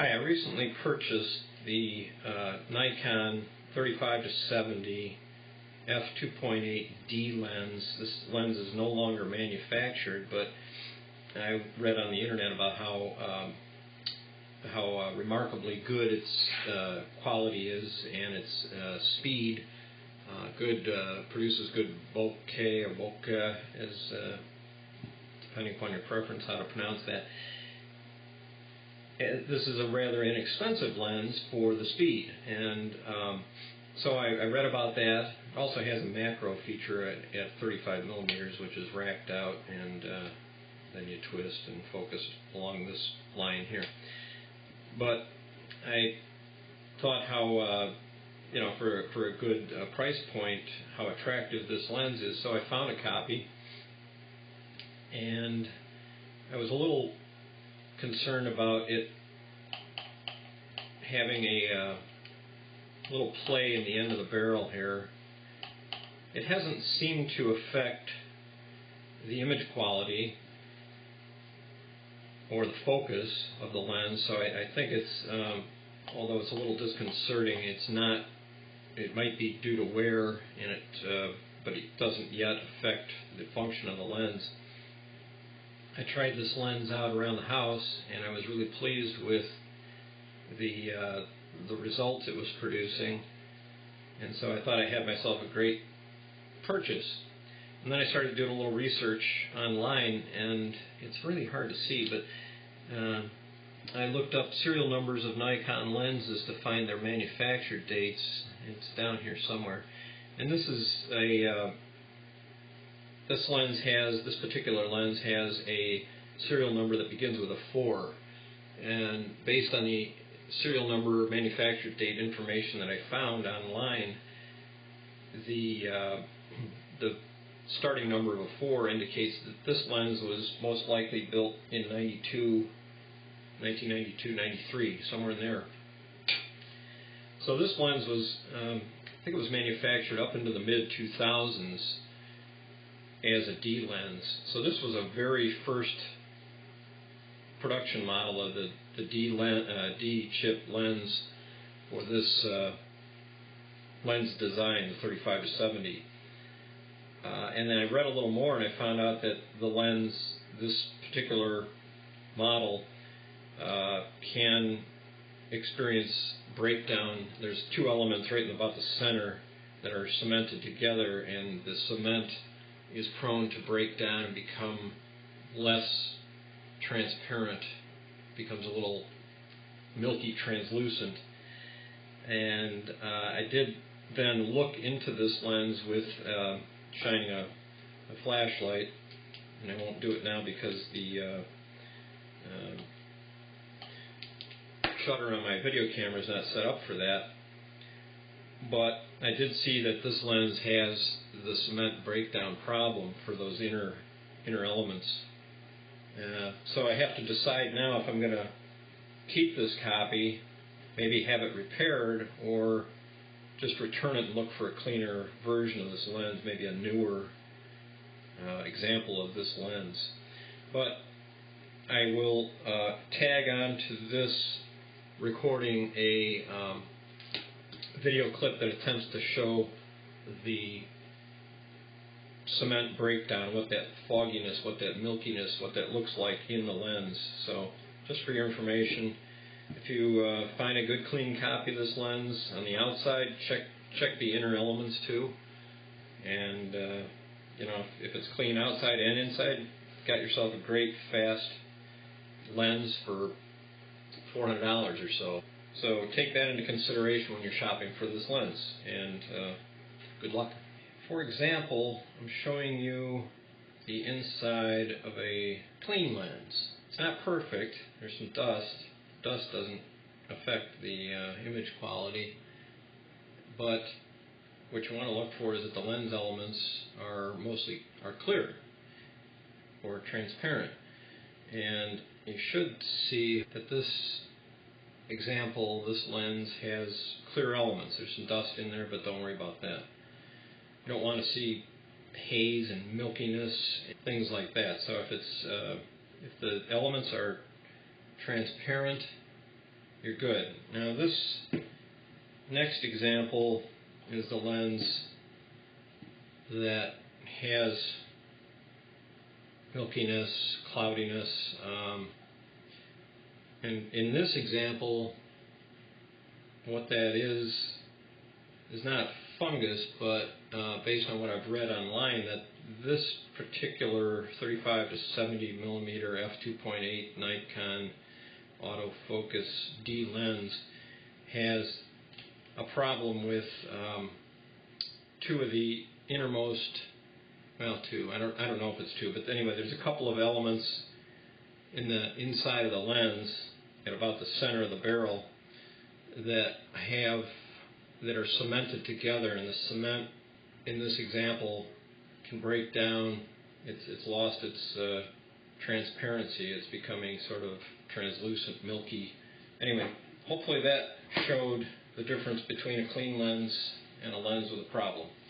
Hi, I recently purchased the Nikon 35-70 f2.8 D lens. This lens is no longer manufactured, but I read on the internet about how remarkably good its quality is and its speed. Produces good bokeh or bokeh, as depending upon your preference how to pronounce that. This is a rather inexpensive lens for the speed, and so I read about that. It also has a macro feature at 35 millimeters, which is racked out, and then you twist and focus along this line here. But I thought how for a good price point, how attractive this lens is. So I found a copy, and I was a little concerned about it having a little play in the end of the barrel here. It hasn't seemed to affect the image quality or the focus of the lens, so I think it's, although it's a little disconcerting, it's not. It might be due to wear, and but it doesn't yet affect the function of the lens. I tried this lens out around the house, and I was really pleased with the results it was producing, and so I thought I had myself a great purchase. And then I started doing a little research online, and it's really hard to see, but I looked up serial numbers of Nikon lenses to find their manufacture dates. It's down here somewhere, and this is a this particular lens has a serial number that begins with a 4, and based on the serial number manufacture date information that I found online, the starting number of a 4 indicates that this lens was most likely built in 1992, 93, somewhere in there. So this lens was, I think it was manufactured up into the mid-2000s as a D lens. So this was a very first production model of the D chip lens for this lens design, the 35-70. And then I read a little more, and I found out that the lens, this particular model, can experience breakdown. There's two elements right in about the center that are cemented together, and the cement is prone to break down and become less transparent, becomes a little milky, translucent. And I did then look into this lens with shining a flashlight, and I won't do it now because the shutter on my video camera is not set up for that. But I did see that this lens has the cement breakdown problem for those inner elements. So I have to decide now if I'm going to keep this copy, maybe have it repaired, or just return it and look for a cleaner version of this lens, maybe a newer example of this lens. But I will tag on to this recording a video clip that attempts to show the cement breakdown, what that fogginess, what that milkiness, what that looks like in the lens. So just for your information, if you find a good clean copy of this lens on the outside, check the inner elements too, and if it's clean outside and inside, you've got yourself a great fast lens for $400 or so. So take that into consideration when you're shopping for this lens, and good luck. For example, I'm showing you the inside of a clean lens. It's not perfect. There's some dust. Dust doesn't affect the image quality, but what you want to look for is that the lens elements are clear or transparent. And you should see that this example, this lens, has clear elements. There's some dust in there, but don't worry about that. You don't want to see haze and milkiness, things like that. So if the elements are transparent you're good. Now this next example is the lens that has milkiness, cloudiness, and in this example what that is not fungus, but based on what I've read online, that this particular 35 to 70 millimeter f2.8 Nikon autofocus D lens has a problem with two of the innermost, well, two, I don't know if it's two, but anyway, there's a couple of elements in the inside of the lens at about the center of the barrel that are cemented together, and the cement in this example can break down. It's lost its transparency. It's becoming sort of translucent, milky. Anyway, hopefully that showed the difference between a clean lens and a lens with a problem.